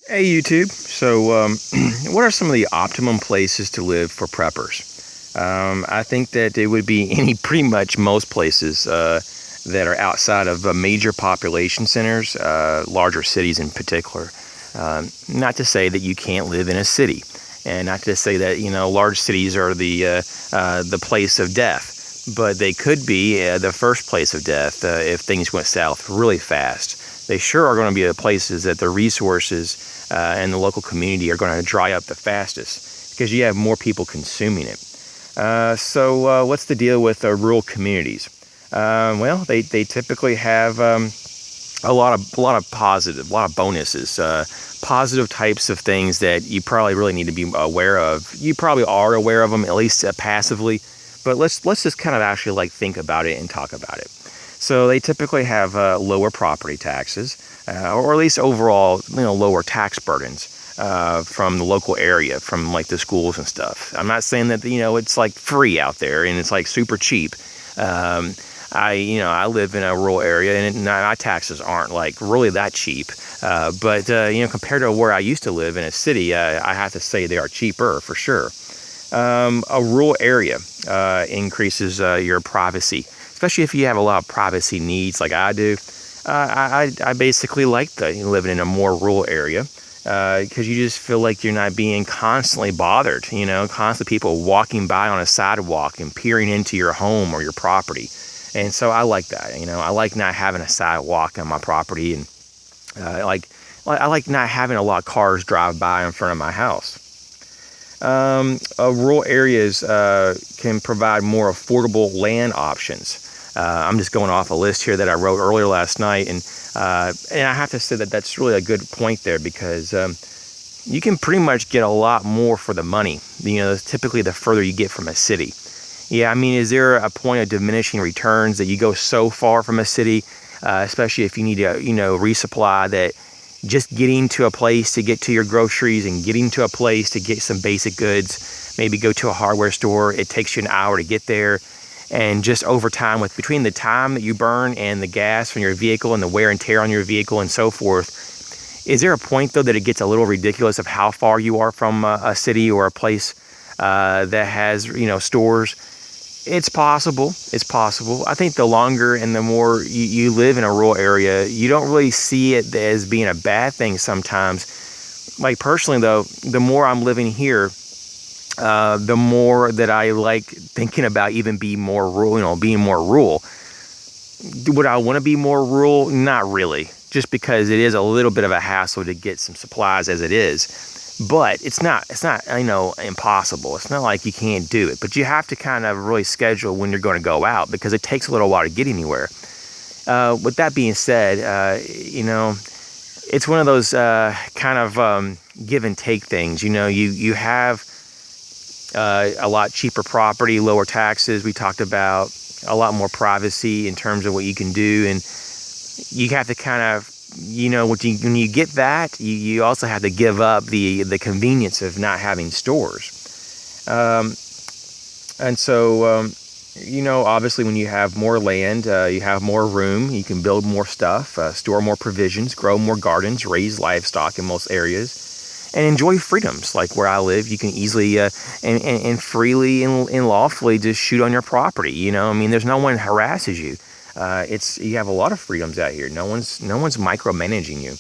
Hey YouTube. So, what are some of the optimum places to live for preppers? I think that it would be pretty much most places that are outside of major population centers, larger cities in particular. Not to say that you can't live in a city, and not to say that large cities are the place of death, but they could be the first place of death if things went south really fast. They sure are going to be the places that the resources and the local community are going to dry up the fastest because you have more people consuming it. So what's the deal with rural communities? Well, they typically have a lot of bonuses, positive types of things that you probably really need to be aware of. You probably are aware of them, at least passively, but let's just kind of actually think about it and talk about it. So they typically have lower property taxes, or at least overall, lower tax burdens from the local area, from the schools and stuff. I'm not saying that it's free out there and it's super cheap. I live in a rural area and my taxes aren't really that cheap. But compared to where I used to live in a city, I have to say they are cheaper for sure. A rural area increases your privacy, especially if you have a lot of privacy needs like I do. I basically like living in a more rural area because you just feel like you're not being constantly bothered, constantly people walking by on a sidewalk and peering into your home or your property. And so I like that, I like not having a sidewalk on my property, and I like not having a lot of cars drive by in front of my house. Rural areas can provide more affordable land options. I'm just going off a list here that I wrote earlier last night, and I have to say that that's really a good point there because you can pretty much get a lot more for the money. Typically the further you get from a city. Yeah, I mean, is there a point of diminishing returns that you go so far from a city, especially if you need to, resupply, that just getting to a place to get to your groceries and getting to a place to get some basic goods, maybe go to a hardware store, it takes you an hour to get there. And just over time, between the time that you burn and the gas from your vehicle and the wear and tear on your vehicle and so forth, is there a point though that it gets a little ridiculous of how far you are from a city or a place that has stores? It's possible. I think the longer and the more you live in a rural area, you don't really see it as being a bad thing sometimes. Personally though, the more I'm living here, the more that I like thinking about even being more rural, being more rural. Would I want to be more rural? Not really, just because it is a little bit of a hassle to get some supplies as it is. But it's not impossible. It's not like you can't do it, but you have to kind of really schedule when you're going to go out because it takes a little while to get anywhere. With that being said, it's one of those kind of give and take things. You have a lot cheaper property, lower taxes. We talked about a lot more privacy in terms of what you can do, and you have to kind of, when you get that, you also have to give up the convenience of not having stores. And so, obviously when you have more land, you have more room, you can build more stuff, store more provisions, grow more gardens, raise livestock in most areas, and enjoy freedoms. Like where I live, you can easily and freely and lawfully just shoot on your property. There's no one harasses you. You have a lot of freedoms out here. No one's micromanaging you,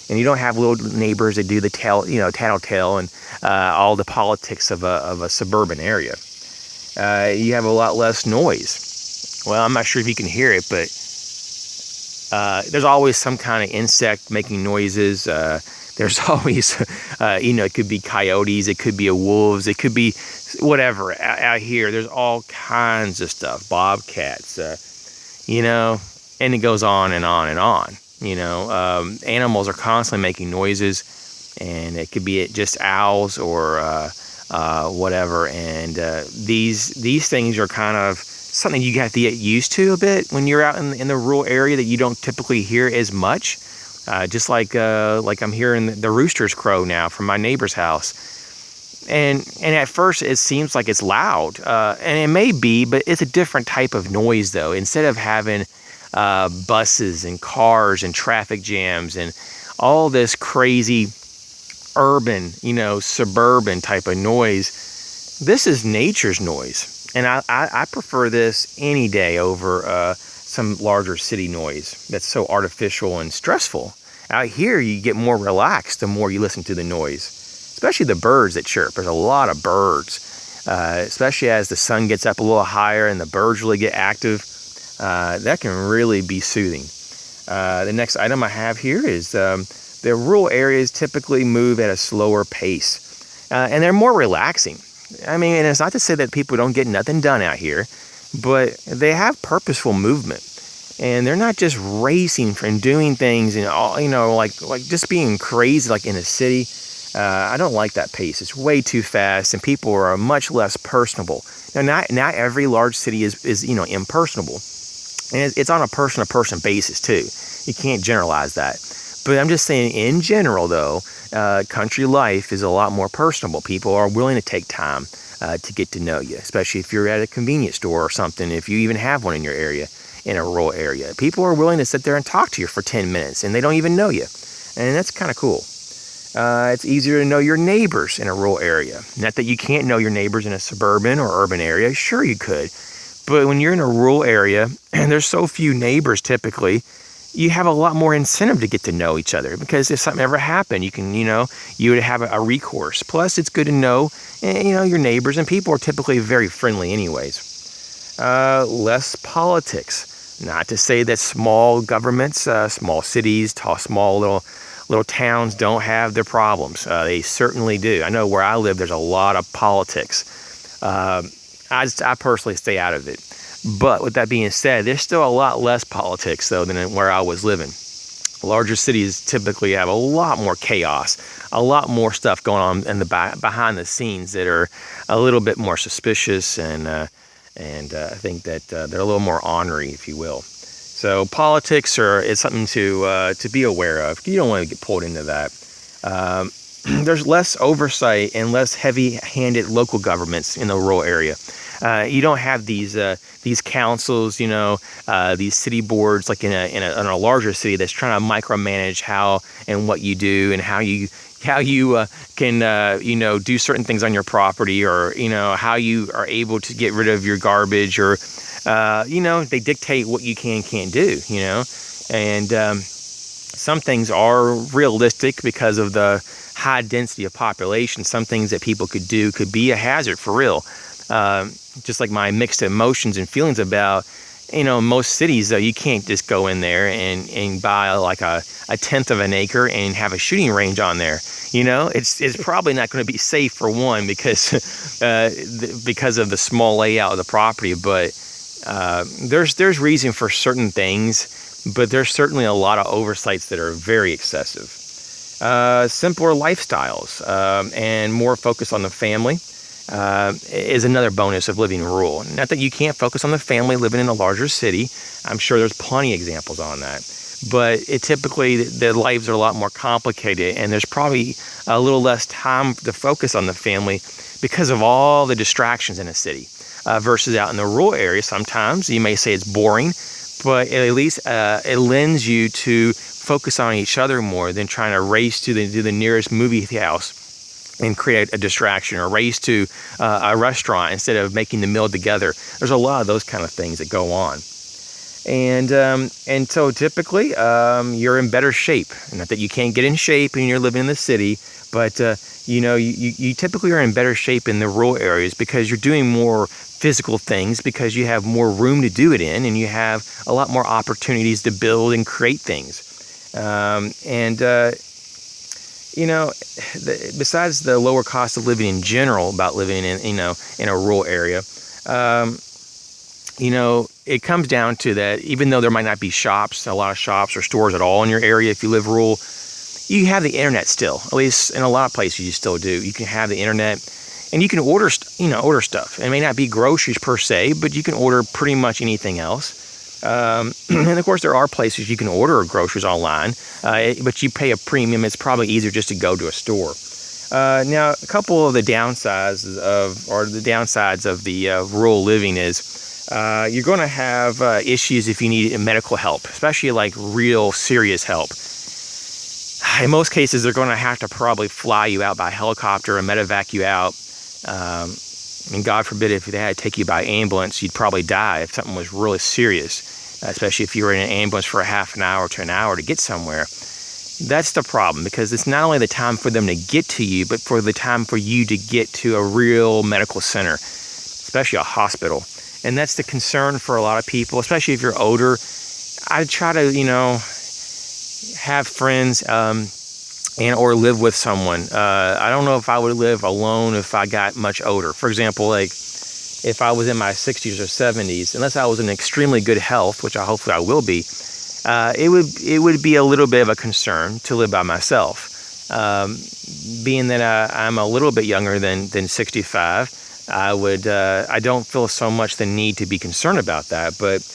and you don't have little neighbors that do the tattletale and all the politics of a suburban area. You have a lot less noise. Well, I'm not sure if you can hear it, but there's always some kind of insect making noises. There's always, it could be coyotes, it could be wolves, it could be whatever out here. There's all kinds of stuff, bobcats. And it goes on and on and on. Animals are constantly making noises, and it could be just owls or whatever. And these things are kind of something you have to get used to a bit when you're out in the rural area that you don't typically hear as much. Just like I'm hearing the roosters crow now from my neighbor's house. And at first it seems like it's loud, and it may be, but it's a different type of noise though. Instead of having buses and cars and traffic jams and all this crazy urban, suburban type of noise. This is nature's noise. And I prefer this any day over some larger city noise that's so artificial and stressful. Out here, you get more relaxed the more you listen to the noise, especially the birds that chirp. There's a lot of birds, especially as the sun gets up a little higher and the birds really get active. That can really be soothing. The next item I have here is the rural areas typically move at a slower pace, and they're more relaxing. I mean, and it's not to say that people don't get nothing done out here, but they have purposeful movement, and they're not just racing and doing things and all, like just being crazy like in a city. I don't like that pace. It's way too fast, and people are much less personable. Now, not every large city is impersonable. And it's on a person-to-person basis, too. You can't generalize that. But I'm just saying, in general, though, country life is a lot more personable. People are willing to take time to get to know you, especially if you're at a convenience store or something, if you even have one in your area, in a rural area. People are willing to sit there and talk to you for 10 minutes, and they don't even know you. And that's kind of cool. It's easier to know your neighbors in a rural area. Not that you can't know your neighbors in a suburban or urban area. Sure, you could. But when you're in a rural area and there's so few neighbors typically, you have a lot more incentive to get to know each other, because if something ever happened, you can, you would have a recourse. Plus, it's good to know, your neighbors, and people are typically very friendly anyways. Less politics. Not to say that small governments, small cities, small little towns don't have their problems. They certainly do. I know where I live, there's a lot of politics. I personally stay out of it. But with that being said, there's still a lot less politics, though, than where I was living. Larger cities typically have a lot more chaos, a lot more stuff going on in behind the scenes that are a little bit more suspicious, and I think that they're a little more ornery, if you will. So politics is something to be aware of. You don't want to get pulled into that. There's less oversight and less heavy-handed local governments in the rural area. You don't have these councils, these city boards like in a larger city that's trying to micromanage how and what you do and how you can do certain things on your property, or how you are able to get rid of your garbage, or they dictate what you can't do, and some things are realistic because of the high density of population. Some things that people could do could be a hazard for real. Just like my mixed emotions and feelings about, most cities, though, you can't just go in there and buy like a 1/10 of an acre and have a shooting range on there. It's probably not going to be safe, for one, because of the small layout of the property. But there's reason for certain things, but there's certainly a lot of oversights that are very excessive. Simpler lifestyles and more focus on the family is another bonus of living rural. Not that you can't focus on the family living in a larger city. I'm sure there's plenty of examples on that. But typically the lives are a lot more complicated, and there's probably a little less time to focus on the family because of all the distractions in a city. Versus out in the rural area, sometimes you may say it's boring, but at least it lends you to focus on each other more than trying to race to the nearest movie house and create a distraction, or race to a restaurant instead of making the meal together. There's a lot of those kind of things that go on. And so typically you're in better shape. Not that you can't get in shape and you're living in the city, but you typically are in better shape in the rural areas because you're doing more physical things, because you have more room to do it in, and you have a lot more opportunities to build and create things. Besides the lower cost of living in general, about living in a rural area, it comes down to that. Even though there might not be a lot of shops or stores at all in your area, if you live rural, you have the internet still. At least in a lot of places, you still do. You can have the internet, and you can order stuff. It may not be groceries per se, but you can order pretty much anything else. And of course, there are places you can order groceries online, but you pay a premium. It's probably easier just to go to a store. Now, a couple of the downsides of the rural living is you're going to have issues if you need medical help, especially like real serious help. in most cases, they're going to have to probably fly you out by helicopter and medevac you out. And God forbid, if they had to take you by ambulance, you'd probably die if something was really serious, especially if you were in an ambulance for a half an hour to an hour to get somewhere. That's the problem, because it's not only the time for them to get to you, but for the time for you to get to a real medical center, especially a hospital. And that's the concern for a lot of people, especially if you're older. I try to, have friends and or live with someone. I don't know if I would live alone if I got much older. For example, like if I was in my 60s or 70s, unless I was in extremely good health, which hopefully I will be, it would be a little bit of a concern to live by myself. Being that I'm a little bit younger than 65, I don't feel so much the need to be concerned about that. But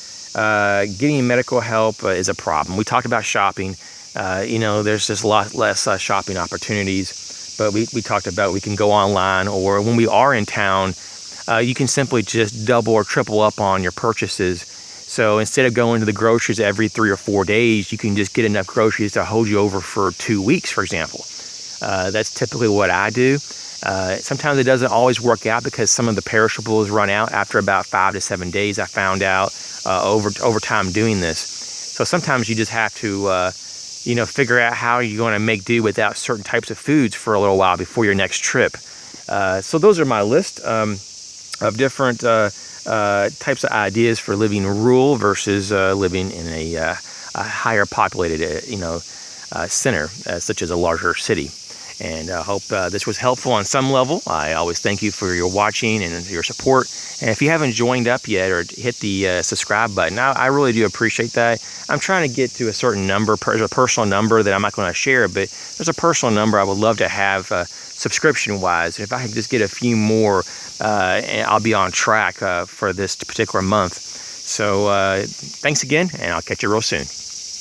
getting medical help is a problem. We talked about shopping. There's just a lot less shopping opportunities. But we talked about we can go online, or when we are in town, you can simply just double or triple up on your purchases. So instead of going to the groceries every 3 or 4 days, you can just get enough groceries to hold you over for 2 weeks, for example. That's typically what I do. Sometimes it doesn't always work out because some of the perishables run out after about 5 to 7 days. I found out over time doing this. So sometimes you just have to, figure out how you're going to make do without certain types of foods for a little while before your next trip. So those are my list of different types of ideas for living rural versus living in a higher populated, center, such as a larger city. And I hope this was helpful on some level. I always thank you for your watching and your support. And if you haven't joined up yet or hit the subscribe button, I really do appreciate that. I'm trying to get to a certain number, a personal number that I'm not going to share, but there's a personal number I would love to have subscription-wise. If I can just get a few more, I'll be on track for this particular month. So thanks again, and I'll catch you real soon.